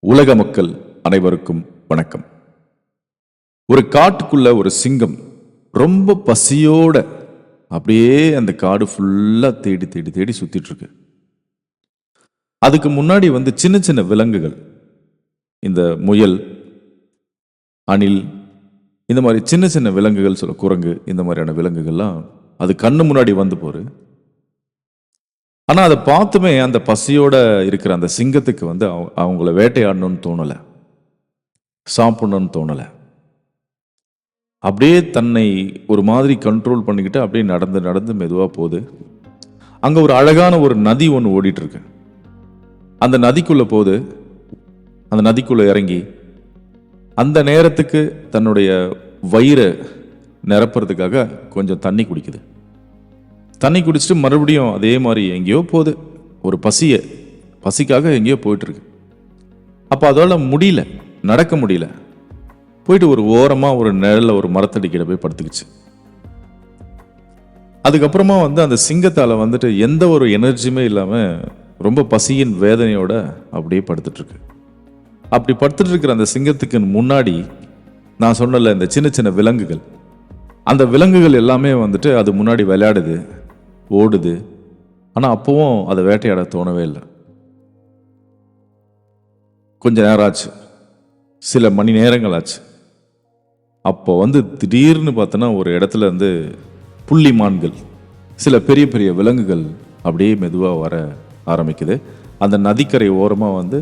உலக மக்கள் அனைவருக்கும் வணக்கம். ஒரு காட்டுக்குள்ள ஒரு சிங்கம் ரொம்ப பசியோட அப்படியே அந்த காடு ஃபுல்லா தேடி தேடி தேடி சுத்திட்டு இருக்கு. அதுக்கு முன்னாடி சின்ன சின்ன விலங்குகள், இந்த முயல், அணில், இந்த மாதிரி சின்ன சின்ன விலங்குகள், சொல்ல குரங்கு, இந்த மாதிரியான விலங்குகள்லாம் அது கண்ணு முன்னாடி வந்து போரு. ஆனா அதை பார்த்துமே அந்த பசியோட இருக்கிற அந்த சிங்கத்துக்கு அவங்கள வேட்டையாடணும்னு தோணலை, சாப்பிடணும்னு தோணலை. அப்படியே தன்னை ஒரு மாதிரி கண்ட்ரோல் பண்ணிக்கிட்டு அப்படியே நடந்து நடந்து மெதுவாக போகுது. அங்கே ஒரு அழகான ஒரு நதி ஒன்று ஓடிட்டு இருக்கு. அந்த நதிக்குள்ளே போகுது. அந்த நதிக்குள்ளே இறங்கி அந்த நேரத்துக்கு தன்னுடைய வயிறை நிரப்புறதுக்காக கொஞ்சம் தண்ணி குடிக்குது. தண்ணி குடிச்சிட்டு மறுபடியும் அதே மாதிரி எங்கேயோ போகுது. ஒரு பசிக்காக எங்கேயோ போயிட்டு இருக்கு. அப்போ அதோட முடியல, நடக்க முடியல. போயிட்டு ஒரு ஓரமாக ஒரு நிழல்ல ஒரு மரத்தடிக்கிட்ட போய் படுத்துக்குச்சு. அதுக்கப்புறமா அந்த சிங்கத்தால் எந்த ஒரு எனர்ஜியுமே இல்லாமல் ரொம்ப பசியின் வேதனையோட அப்படியே படுத்துட்டு இருக்கு. அப்படி படுத்துட்டு இருக்கிற அந்த சிங்கத்துக்கு முன்னாடி நான் சொன்னல இந்த சின்ன சின்ன விலங்குகள், அந்த விலங்குகள் எல்லாமே அது முன்னாடி விளையாடுது, ஓடுது. ஆனால் அப்பவும் அதை வேட்டையாட தோணவே இல்லை. கொஞ்ச நேரம் ஆச்சு, சில மணி நேரங்கள் ஆச்சு. அப்போ திடீர்னு பார்த்தோன்னா ஒரு இடத்துல புள்ளிமான்கள், சில பெரிய பெரிய விலங்குகள் அப்படியே மெதுவாக வர ஆரம்பிக்குது. அந்த நதிக்கரை ஓரமாக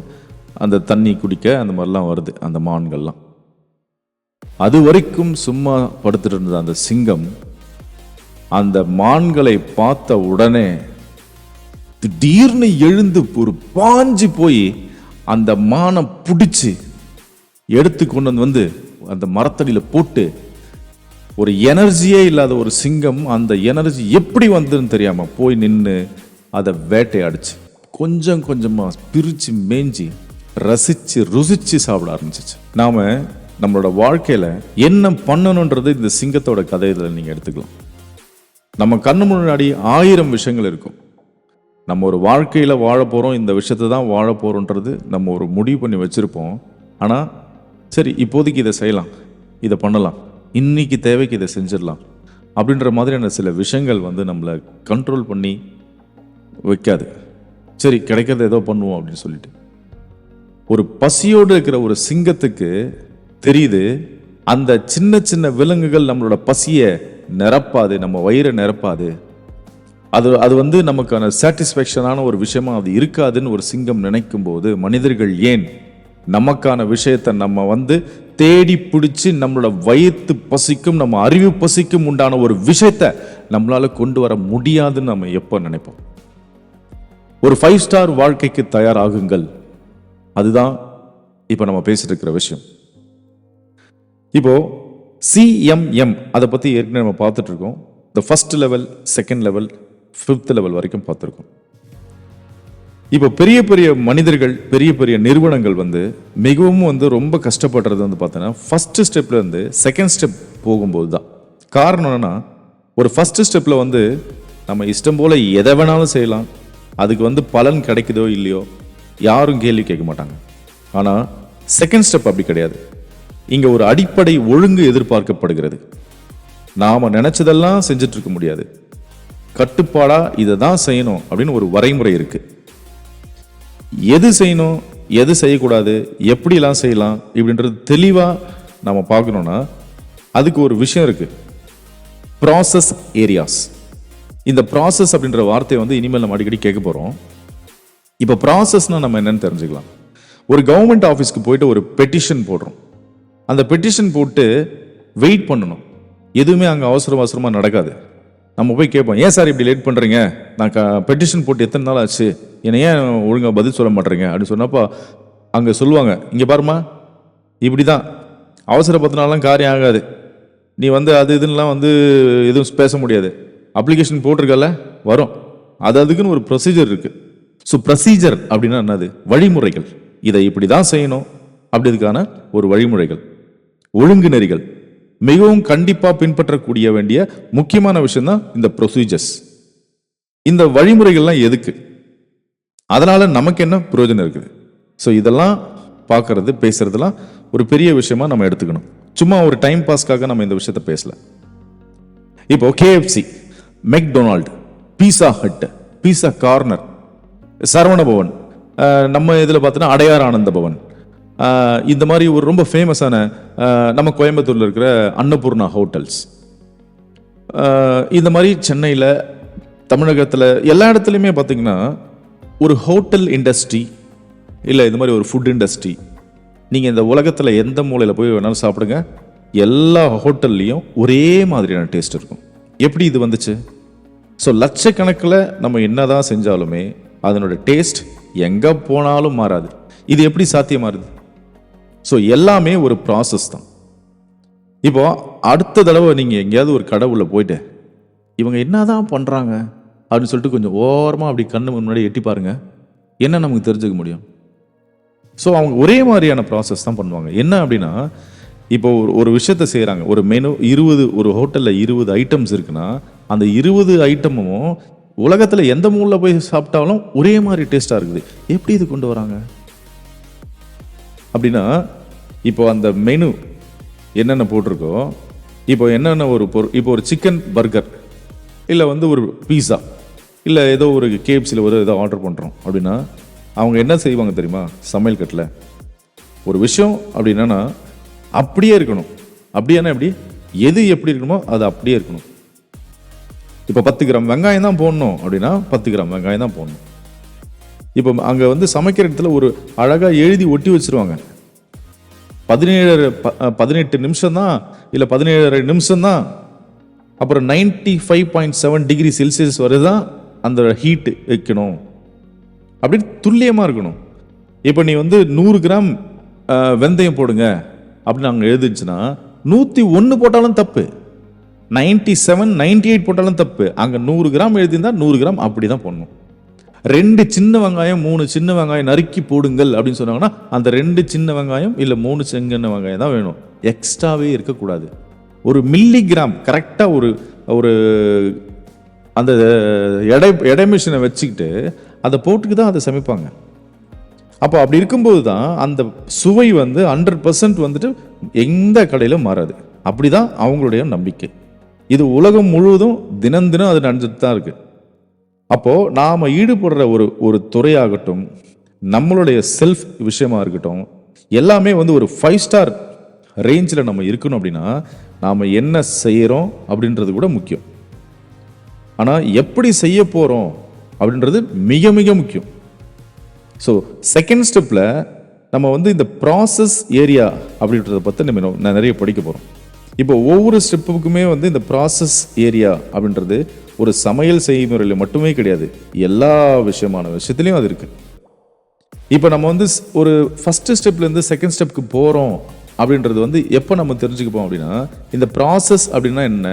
அந்த தண்ணி குடிக்க அந்த மாதிரிலாம் வருது அந்த மான்கள்லாம். அது வரைக்கும் சும்மா படுத்துட்டு இருந்த அந்த சிங்கம் அந்த மான்களை பார்த்த உடனே திடீர்னு எழுந்து ஒரு பாஞ்சு போய் அந்த மானை பிடிச்சி எடுத்து கொண்டு அந்த மரத்தடியில் போட்டு, ஒரு எனர்ஜியே இல்லாத ஒரு சிங்கம் அந்த எனர்ஜி எப்படி வந்ததுன்னு தெரியாம போய் நின்று அதை வேட்டையாடிச்சு. கொஞ்சம் கொஞ்சமா பிரிச்சு மேஞ்சி ரசிச்சு ருசிச்சு சாப்பிட ஆரம்பிச்சிச்சு. நாம நம்மளோட வாழ்க்கையில என்ன பண்ணணுன்றது இந்த சிங்கத்தோட கதையில நீங்க எடுத்துக்கலாம். நம்ம கண்ணு முன்னாடி 1000 விஷயங்கள் இருக்கும். நம்ம ஒரு வாழ்க்கையில வாழ போறோம், இந்த விஷயத்தை தான் வாழ போறோன்றது நம்ம ஒரு முடிவு பண்ணி வச்சிருப்போம். ஆனா சரி, இப்போதைக்கு இதை செய்யலாம், இதை பண்ணலாம், இன்னைக்கு தேவைக்கு இதை செஞ்சிடலாம் அப்படின்ற மாதிரியான சில விஷயங்கள் நம்மளை கண்ட்ரோல் பண்ணி வைக்காது. சரி, கிடைக்கிறத ஏதோ பண்ணுவோம் அப்படின்னு சொல்லிட்டு. ஒரு பசியோடு இருக்கிற ஒரு சிங்கத்துக்கு தெரியுது, அந்த சின்ன சின்ன விலங்குகள் நம்மளோட பசியை நிரப்பாது, நம்ம வயிறை நிரப்பாது. அது நமக்கான சாட்டிஸ்ஃபேக்ஷனான ஒரு விஷயமா அது இருக்காதுன்னு ஒரு சிங்கம் நினைக்கும் போது, மனிதர்கள் ஏன் நமக்கான விஷயத்தை நம்ம தேடி பிடிச்சி நம்மளோட வயிற்று பசிக்கும், நம்ம அறிவு பசிக்கும் உண்டான ஒரு விஷயத்தை நம்மளால கொண்டு வர முடியாதுன்னு நம்ம எப்போ நினைப்போம்? ஒரு 5 ஸ்டார் வாழ்க்கைக்கு தயாராகுங்கள். அதுதான் இப்போ நம்ம பேசிட்டு இருக்கிற விஷயம். இப்போ CMM அதை பற்றி ஏற்கனவே நம்ம பார்த்துட்டு இருக்கோம். இந்த first level, second level, 5th level வரைக்கும் பார்த்துருக்கோம். இப்போ பெரிய பெரிய மனிதர்கள், பெரிய பெரிய நிறுவனங்கள் மிகவும் ரொம்ப கஷ்டப்படுறது பார்த்தோன்னா ஃபர்ஸ்ட் ஸ்டெப்ல இருந்து செகண்ட் ஸ்டெப் போகும்போது தான். காரணம் என்னன்னா, ஒரு ஃபர்ஸ்ட் ஸ்டெப்ல நம்ம இஷ்டம் போல எதை வேணாலும் செய்யலாம், அதுக்கு பலன் கிடைக்குதோ இல்லையோ யாரும் கேள்வி கேட்க மாட்டாங்க. ஆனால் செகண்ட் ஸ்டெப் அப்படி கிடையாது. இங்க ஒரு அடிப்படை ஒழுங்கு எதிர்பார்க்கப்படுகிறது. நாம நினைச்சதெல்லாம் செஞ்சுட்டு இருக்க முடியாது. கட்டுப்பாடா இதை தான் செய்யணும் அப்படின்னு ஒரு வரைமுறை இருக்கு. எது செய்யணும், எது செய்யக்கூடாது, எப்படிலாம் செய்யலாம் இப்படின்றது தெளிவா நம்ம பார்க்கணும்னா அதுக்கு ஒரு விஷயம் இருக்கு, ப்ராசஸ் ஏரியாஸ். இந்த ப்ராசஸ் அப்படின்ற வார்த்தையை இனிமேல் நம்ம அடிக்கடி கேட்க போறோம். இப்போ ப்ராசஸ்னா நம்ம என்னன்னு தெரிஞ்சுக்கலாம். ஒரு கவர்மெண்ட் ஆஃபீஸ்க்கு போயிட்டு ஒரு பெட்டிஷன் போடுறோம். அந்த பெட்டிஷன் போட்டு வெயிட் பண்ணணும். எதுவுமே அங்கே அவசரமாக நடக்காது. நம்ம போய் கேட்போம், ஏன் சார் இப்படி லேட் பண்ணுறீங்க, நான் பெட்டிஷன் போட்டு எத்தனை நாள் ஆச்சு, என்னை ஏன் ஒழுங்காக பதில் சொல்ல மாட்டேறீங்க அப்படின்னு சொன்னப்போ அங்கே சொல்லுவாங்க, இங்கே பாருமா, இப்படி தான் அவசரப்பத்தினாலாம் காரியம் ஆகாது, நீ அது இதுலாம் எதுவும் பேச முடியாது, அப்ளிகேஷன் போட்டிருக்கல வரும், அதுக்குன்னு ஒரு ப்ரொசீஜர் இருக்கு. ஸோ ப்ரொசீஜர் அப்படின்னா என்னது? வழிமுறைகள். இதை இப்படி தான் செய்யணும் அப்படி இதுக்கான ஒரு வழிமுறைகள், ஒழுங்கு நெறிகள், மிகவும் கண்டிப்பா பின்பற்றக்கூடிய வேண்டிய முக்கியமான விஷயம் தான் இந்த ப்ரொசீஜர்ஸ். இந்த வழிமுறைகள்லாம் எதுக்கு, அதனால நமக்கு என்ன பிரயோஜனம் இருக்குது? ஸோ இதெல்லாம் பார்க்கறது பேசுறதுலாம் ஒரு பெரிய விஷயமா நம்ம எடுத்துக்கணும். சும்மா ஒரு டைம் பாஸ்க்காக நம்ம இந்த விஷயத்த பேசல. இப்போ கேஎஃப்சி, மெக்டொனால்டு, பீஸா ஹட், பீஸா கார்னர், சரவண பவன், நம்ம இதில் பார்த்தோன்னா அடையார் ஆனந்த பவன், இந்த மாதிரி ஒரு ரொம்ப ஃபேமஸான நம்ம கோயம்புத்தூரில் இருக்கிற அன்னபூர்ணா ஹோட்டல்ஸ், இந்த மாதிரி சென்னையில், தமிழகத்தில் எல்லா இடத்துலையுமே பார்த்தீங்கன்னா ஒரு ஹோட்டல் இண்டஸ்ட்ரி இல்லை இது மாதிரி ஒரு ஃபுட் இண்டஸ்ட்ரி. நீங்கள் இந்த உலகத்தில் எந்த மூலையில் போய் வேணாலும் சாப்பிடுங்க, எல்லா ஹோட்டல்லையும் ஒரே மாதிரியான டேஸ்ட் இருக்கும். எப்படி இது வந்துச்சு? ஸோ லட்சக்கணக்கில் நம்ம என்னதான் செஞ்சாலுமே அதனோட டேஸ்ட் எங்கே போனாலும் மாறாது. இது எப்படி சாத்தியமாறுது? ஸோ எல்லாமே ஒரு ப்ராசஸ் தான். இப்போ அடுத்த தடவை நீங்கள் எங்கேயாவது ஒரு கடை உள்ள போயிட்டு இவங்க என்னதான் பண்ணுறாங்க அப்படின்னு சொல்லிட்டு கொஞ்சம் ஓரமாக அப்படி கண்ணு முன்னாடி எட்டி பாருங்க, என்ன நமக்கு தெரிஞ்சுக்க முடியும்? ஸோ அவங்க ஒரே மாதிரியான ப்ராசஸ் தான் பண்ணுவாங்க. என்ன அப்படின்னா, இப்போ ஒரு விஷயத்த செய்கிறாங்க, ஒரு மெனு 20, ஒரு ஹோட்டலில் 20 ஐட்டம்ஸ் இருக்குன்னா அந்த 20 ஐட்டமும் உலகத்தில் எந்த மூலையில் போய் சாப்பிட்டாலும் ஒரே மாதிரி டேஸ்ட்டாக இருக்குது. எப்படி இது கொண்டு வராங்க அப்படின்னா, இப்போ அந்த மெனு என்னென்ன போட்டிருக்கோ, இப்போ என்னென்ன ஒரு இப்போ ஒரு சிக்கன் பர்கர் இல்லை வந்து ஒரு பீஸா இல்லை ஏதோ ஒரு கேஎஃப்சியில் ஒரு ஏதோ ஆர்டர் பண்ணுறோம் அப்படின்னா அவங்க என்ன செய்வாங்க தெரியுமா? சமையல் கட்டில் ஒரு விஷயம் அப்படின்னா அப்படியே இருக்கணும். அப்படியானா எப்படி, எது எப்படி இருக்கணுமோ அது அப்படியே இருக்கணும். இப்போ 10 கிராம் வெங்காயம் தான் போடணும் அப்படின்னா 10 கிராம் வெங்காயம் தான் போடணும். இப்போ அங்கே வந்து சமைக்கிற இடத்துல ஒரு அழகாக எழுதி ஒட்டி வச்சிருவாங்க, 18 நிமிஷம் தான் இல்லை 17 நிமிஷம் தான், அப்புறம் 95.7 டிகிரி செல்சியஸ் வரைதான் அந்த ஹீட் வைக்கணும், அப்படி துல்லியமாக இருக்கணும். இப்போ நீ வந்து 100 கிராம் வெந்தயம் போடுங்க அப்படின்னு அங்கே எழுதுச்சுன்னா 101 போட்டாலும் தப்பு, 97, 98 போட்டாலும் தப்பு. அங்கே 100 கிராம் எழுதியிருந்தா 100 கிராம் அப்படி தான் போடணும். 2 சின்ன வெங்காயம் 3 சின்ன வெங்காயம் நறுக்கி போடுங்கள் அப்படின்னு சொன்னாங்கன்னா அந்த 2 சின்ன வெங்காயம் இல்லை 3 சின்ன வெங்காயம் தான் வேணும், எக்ஸ்ட்ராவே இருக்கக்கூடாது. ஒரு மில்லிகிராம் கரெக்டாக ஒரு அந்த எடை மிஷினை வச்சுக்கிட்டு அதை போட்டுக்கு தான் அதை சமைப்பாங்க. அப்போ அப்படி இருக்கும்போது தான் அந்த சுவை வந்து 100% வந்துட்டு எந்த கடையிலும் மாறாது. அப்படிதான் அவங்களுடைய நம்பிக்கை. இது உலகம் முழுவதும் தினம் தினம் அது நடந்துட்டு தான் இருக்கு. அப்போ நாம ஈடுபடுற ஒரு துறையாகட்டும், நம்மளுடைய செல்ஃப் விஷயமா இருக்கட்டும், எல்லாமே வந்து ஒரு 5 ஸ்டார் ரேஞ்சில் நம்ம இருக்கணும். அப்படின்னா நாம என்ன செய்யறோம் அப்படின்றது கூட முக்கியம். ஆனால் எப்படி செய்ய போறோம் அப்படின்றது மிக மிக முக்கியம். ஸோ செகண்ட் ஸ்டெப்பில் நம்ம வந்து இந்த ப்ராசஸ் ஏரியா அப்படின்றத பற்றி நம்ம நிறைய படிக்க போகிறோம். இப்போ ஒவ்வொரு ஸ்டெப்புக்குமே வந்து இந்த ப்ராசஸ் ஏரியா அப்படின்றது ஒரு சமையல் செய்முறையில் மட்டுமே கிடையாது, எல்லா விஷயத்துலையும் அது இருக்குது. இப்போ நம்ம வந்து ஒரு ஃபஸ்ட்டு ஸ்டெப்லேருந்து செகண்ட் ஸ்டெப்புக்கு போகிறோம் அப்படின்றது வந்து எப்போ நம்ம தெரிஞ்சுக்கப்போம் அப்படின்னா, இந்த ப்ராசஸ் அப்படின்னா என்ன,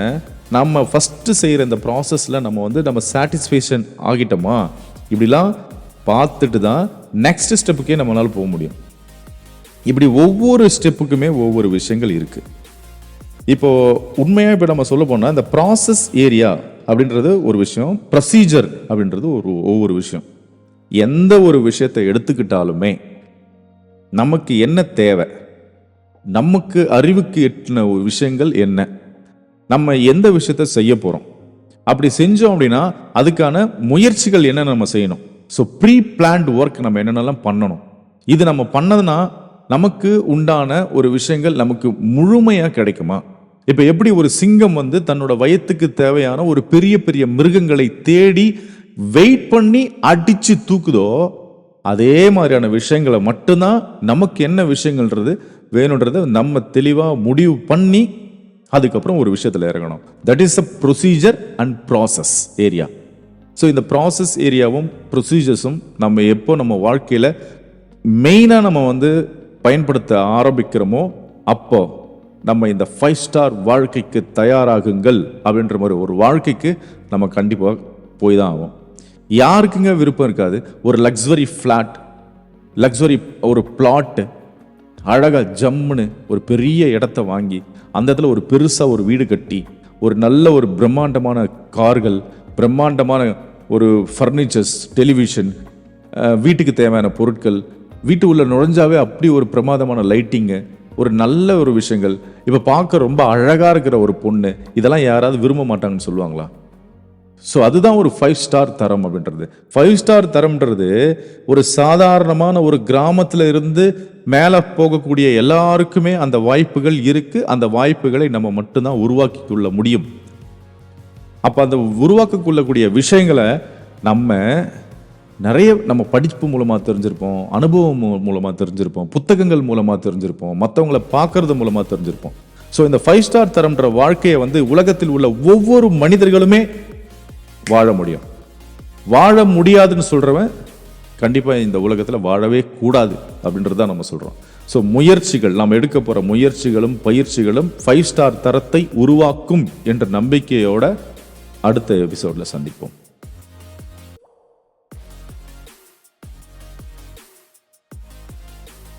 நம்ம ஃபஸ்ட்டு செய்கிற இந்த ப்ராசஸில் நம்ம சாட்டிஸ்ஃபேக்ஷன் ஆகிட்டோமா இப்படிலாம் பார்த்துட்டு தான் நெக்ஸ்ட் ஸ்டெப்புக்கே நம்மளால போக முடியும். இப்படி ஒவ்வொரு ஸ்டெப்புக்குமே ஒவ்வொரு விஷயங்கள் இருக்குது. இப்போ உண்மையாக இப்போ நம்ம சொல்ல போனால் இந்த ப்ராசஸ் ஏரியா அப்படின்றது ஒரு விஷயம், ப்ரொசீஜர் அப்படின்றது ஒவ்வொரு விஷயம். எந்த ஒரு விஷயத்தை எடுத்துக்கிட்டாலுமே நமக்கு என்ன தேவை, நமக்கு அறிவுக்கு எட்டின விஷயங்கள் என்ன, நம்ம எந்த விஷயத்த செய்ய போகிறோம், அப்படி செஞ்சோம் அப்படின்னா அதுக்கான முயற்சிகள் என்ன நம்ம செய்யணும். ஸோ ப்ரீ பிளான்ட் ஒர்க் நம்ம என்னென்னலாம் பண்ணணும். இது நம்ம பண்ணதுன்னா நமக்கு உண்டான ஒரு விஷயங்கள் நமக்கு முழுமையாக கிடைக்குமா? இப்போ எப்படி ஒரு சிங்கம் வந்து தன்னோட வயத்துக்கு தேவையான ஒரு பெரிய பெரிய மிருகங்களை தேடி வெயிட் பண்ணி அடித்து தூக்குதோ, அதே மாதிரியான விஷயங்களை மட்டும்தான் நமக்கு என்ன விஷயங்கள்ன்றது வேணுன்றது நம்ம தெளிவாக முடிவு பண்ணி அதுக்கப்புறம் ஒரு விஷயத்தில் இறங்கணும். That is a procedure and process area. So இந்த ப்ராசஸ் ஏரியாவும் ப்ரொசீஜர்ஸும் நம்ம எப்போ நம்ம வாழ்க்கையில் மெயினாக நம்ம வந்து பயன்படுத்த ஆரம்பிக்கிறோமோ அப்போ நம்ம இந்த 5 ஸ்டார் வாழ்க்கைக்கு தயாராகுங்கள் அப்படின்ற மாதிரி ஒரு வாழ்க்கைக்கு நம்ம கண்டிப்பாக போய் தான் ஆகும். யாருக்குங்க விருப்பம் இருக்காது ஒரு லக்ஸரி ஃப்ளாட், லக்ஸரி ஒரு பிளாட்டு, அழகாக ஜம்முன்னு ஒரு பெரிய இடத்த வாங்கி அந்த இடத்துல ஒரு பெருசாக ஒரு வீடு கட்டி ஒரு நல்ல ஒரு பிரம்மாண்டமான கார்கள், பிரம்மாண்டமான ஒரு ஃபர்னிச்சர்ஸ், டெலிவிஷன், வீட்டுக்கு தேவையான பொருட்கள், வீட்டு உள்ள நுழைஞ்சாவே அப்படி ஒரு பிரமாதமான லைட்டிங்கு, ஒரு நல்ல ஒரு விஷயங்கள். இப்போ பார்க்க ரொம்ப அழகாக இருக்கிற ஒரு பொண்ணு, இதெல்லாம் யாராவது விரும்ப மாட்டாங்கன்னு சொல்லுவாங்களா? ஸோ அதுதான் ஒரு 5 ஸ்டார் தரம் அப்படின்றது. 5 ஸ்டார் தரம்ன்றது ஒரு சாதாரணமான ஒரு கிராமத்தில் இருந்து மேலே போகக்கூடிய எல்லாருக்குமே அந்த வாய்ப்புகள் இருக்கு. அந்த வாய்ப்புகளை நம்ம மட்டும்தான் உருவாக்கி கொள்ள முடியும். அப்போ அந்த உருவாக்கக்கூடிய விஷயங்களை நம்ம படிப்பு மூலமாக தெரிஞ்சிருப்போம், அனுபவம் மூலமாக தெரிஞ்சிருப்போம், புத்தகங்கள் மூலமாக தெரிஞ்சிருப்போம், மற்றவங்களை பார்க்கறது மூலமாக தெரிஞ்சிருப்போம். ஸோ இந்த 5 ஸ்டார் தரம்ன்ற வாழ்க்கையை உலகத்தில் உள்ள ஒவ்வொரு மனிதர்களுமே வாழ முடியும். வாழ முடியாதுன்னு சொல்றவன் கண்டிப்பாக இந்த உலகத்தில் வாழவே கூடாது அப்படின்றது தான் நம்ம சொல்கிறோம். ஸோ முயற்சிகள், நாம் எடுக்க போகிற முயற்சிகளும் பயிற்சிகளும் 5 ஸ்டார் தரத்தை உருவாக்கும் என்ற நம்பிக்கையோட அடுத்த எபிசோடில் சந்திப்போம்.